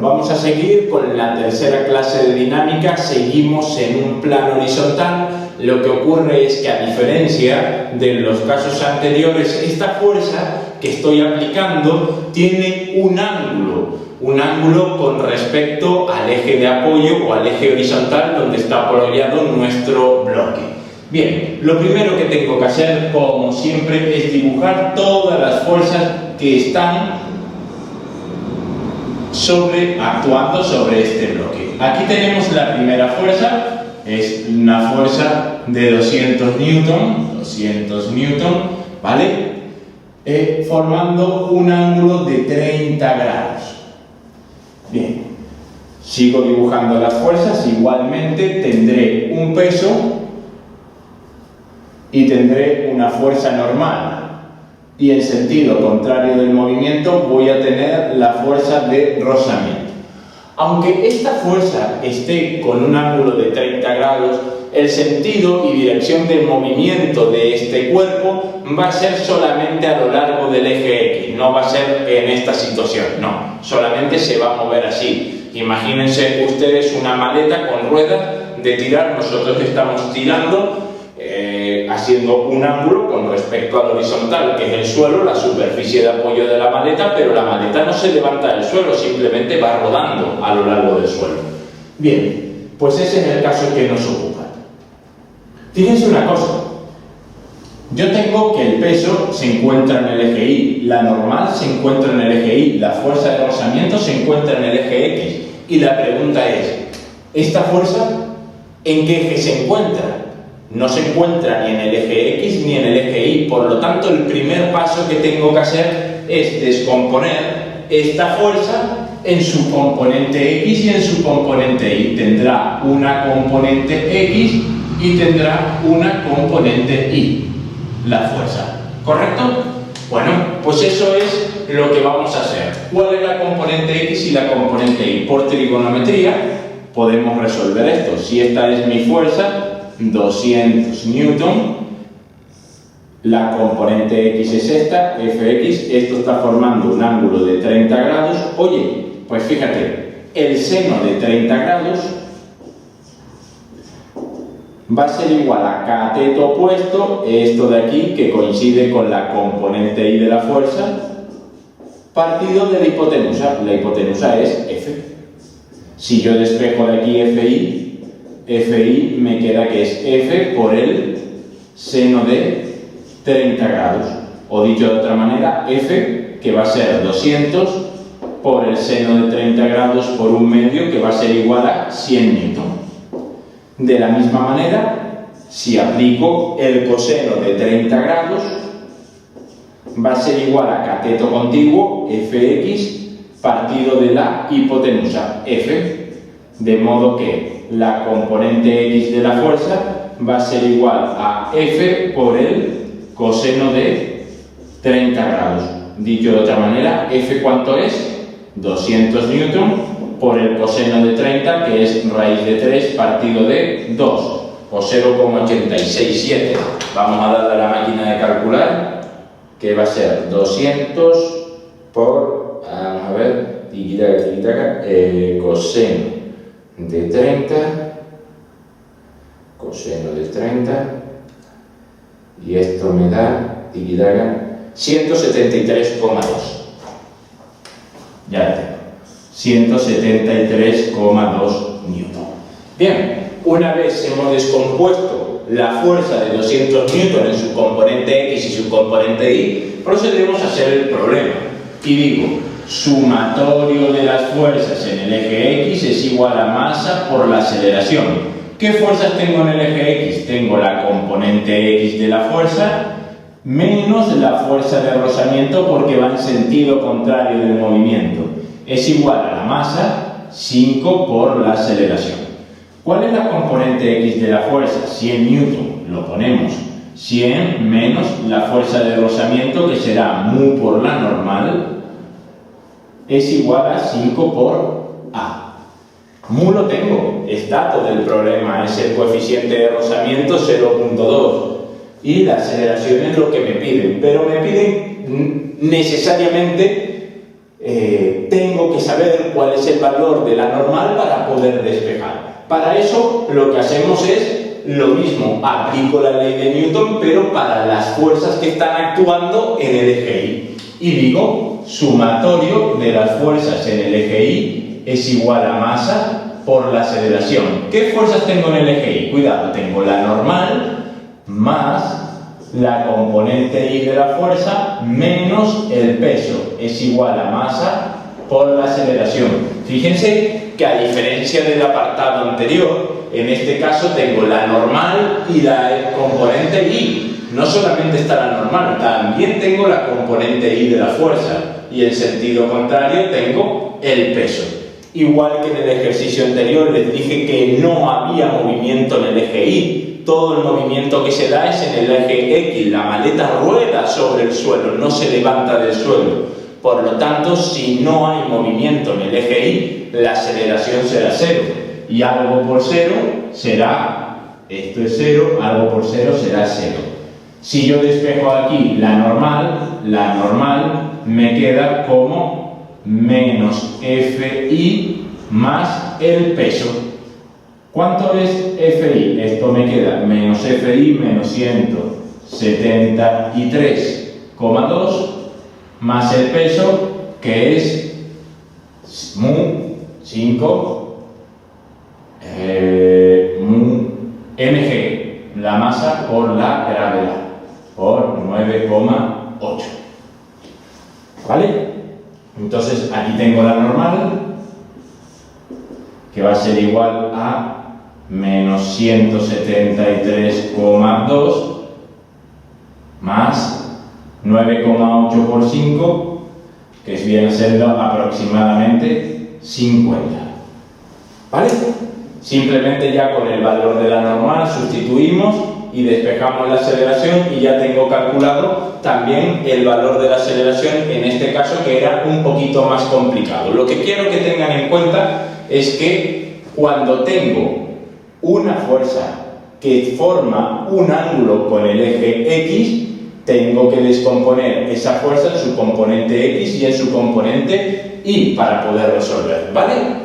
vamos a seguir con la tercera clase de dinámica. Seguimos en un plano horizontal. Lo que ocurre es que, a diferencia de los casos anteriores, esta fuerza que estoy aplicando tiene un ángulo con respecto al eje de apoyo o al eje horizontal donde está apoyado nuestro bloque. Bien, lo primero que tengo que hacer, como siempre, es dibujar todas las fuerzas que están actuando sobre este bloque. Aquí tenemos la primera fuerza, es una fuerza de 200 newton, ¿vale? Formando un ángulo de 30 grados. Bien, sigo dibujando las fuerzas. Igualmente tendré un peso y tendré una fuerza normal. Y en sentido contrario del movimiento voy a tener la fuerza de rozamiento. Aunque esta fuerza esté con un ángulo de 30 grados, el sentido y dirección del movimiento de este cuerpo va a ser solamente a lo largo del eje X, no va a ser en esta situación, no, solamente se va a mover así. Imagínense ustedes una maleta con ruedas de tirar, nosotros estamos tirando haciendo un ángulo con respecto al horizontal, que es el suelo, la superficie de apoyo de la maleta, pero la maleta no se levanta del suelo, simplemente va rodando a lo largo del suelo. Bien, pues ese es el caso que nos ocupa. Fíjense una cosa, yo tengo que el peso se encuentra en el eje Y, la normal se encuentra en el eje Y, la fuerza de rozamiento se encuentra en el eje X, y la pregunta es, ¿esta fuerza en qué eje se encuentra? No se encuentra ni en el eje X ni en el eje Y, por lo tanto el primer paso que tengo que hacer es descomponer esta fuerza en su componente X y en su componente Y. Tendrá una componente X y tendrá una componente Y, la fuerza, ¿correcto? Bueno, pues eso es lo que vamos a hacer. ¿Cuál es la componente X y la componente Y? Por trigonometría podemos resolver esto. Si esta es mi fuerza, 200 newton, la componente X es esta, Fx, esto está formando un ángulo de 30 grados. Oye, pues fíjate, el seno de 30 grados va a ser igual a cateto opuesto, esto de aquí, que coincide con la componente Y de la fuerza, partido de la hipotenusa. La hipotenusa es F. Si yo despejo de aquí Fi me queda que es F por el seno de 30 grados. O dicho de otra manera, F, que va a ser 200 por el seno de 30 grados por un medio, que va a ser igual a 100 newton. De la misma manera, si aplico el coseno de 30 grados, va a ser igual a cateto contiguo, Fx, partido de la hipotenusa, F. De modo que la componente X de la fuerza va a ser igual a F por el coseno de 30 grados. Dicho de otra manera, F ¿cuánto es? 200 newton por el coseno de 30, que es raíz de 3 partido de 2, o 0,867. Vamos a darle a la máquina de calcular, que va a ser 200 por, vamos a ver, coseno de 30, coseno de 30, y esto me da 173,2. Ya lo tengo, 173,2 newton. Bien, una vez hemos descompuesto la fuerza de 200 newton en su componente X y su componente Y, procedemos a hacer el problema. Y digo, sumatorio de las fuerzas en el eje X es igual a masa por la aceleración. ¿Qué fuerzas tengo en el eje X? Tengo la componente X de la fuerza menos la fuerza de rozamiento, porque va en sentido contrario del movimiento. Es igual a la masa 5 por la aceleración. ¿Cuál es la componente X de la fuerza? 100 newton, lo ponemos. 100 menos la fuerza de rozamiento, que será mu por la normal, es igual a 5 por A. Mu lo tengo, es dato del problema, es el coeficiente de rozamiento 0,2. Y la aceleración es lo que me piden, pero me piden necesariamente tengo que saber cuál es el valor de la normal para poder despejar. Para eso lo que hacemos es lo mismo, aplico la ley de Newton, pero para las fuerzas que están actuando en el eje Y. Y digo, sumatorio de las fuerzas en el eje Y es igual a masa por la aceleración. ¿Qué fuerzas tengo en el eje Y? Cuidado, tengo la normal más la componente Y de la fuerza menos el peso. Es igual a masa por la aceleración. Fíjense que a diferencia del apartado anterior, en este caso tengo la normal y la componente Y. No solamente está la normal, también tengo la componente Y de la fuerza. Y en sentido contrario tengo el peso. Igual que en el ejercicio anterior les dije que no había movimiento en el eje Y. Todo el movimiento que se da es en el eje X. La maleta rueda sobre el suelo, no se levanta del suelo. Por lo tanto, si no hay movimiento en el eje Y, la aceleración será cero. Y algo por cero será, esto es cero, algo por cero será cero. Si yo despejo aquí la normal me queda como menos Fi más el peso. ¿Cuánto es Fi? Esto me queda menos Fi menos 173,2 más el peso, que es mu 5 mu mg, la masa por la gravedad, por 9,8. ¿Vale? Entonces aquí tengo la normal, que va a ser igual a menos 173,2 más 9,8 por 5, que viene siendo aproximadamente 50. ¿Vale? Simplemente ya con el valor de la normal sustituimos y despejamos la aceleración y ya tengo calculado también el valor de la aceleración, en este caso que era un poquito más complicado. Lo que quiero que tengan en cuenta es que cuando tengo una fuerza que forma un ángulo con el eje X, tengo que descomponer esa fuerza en su componente X y en su componente Y para poder resolver, ¿vale?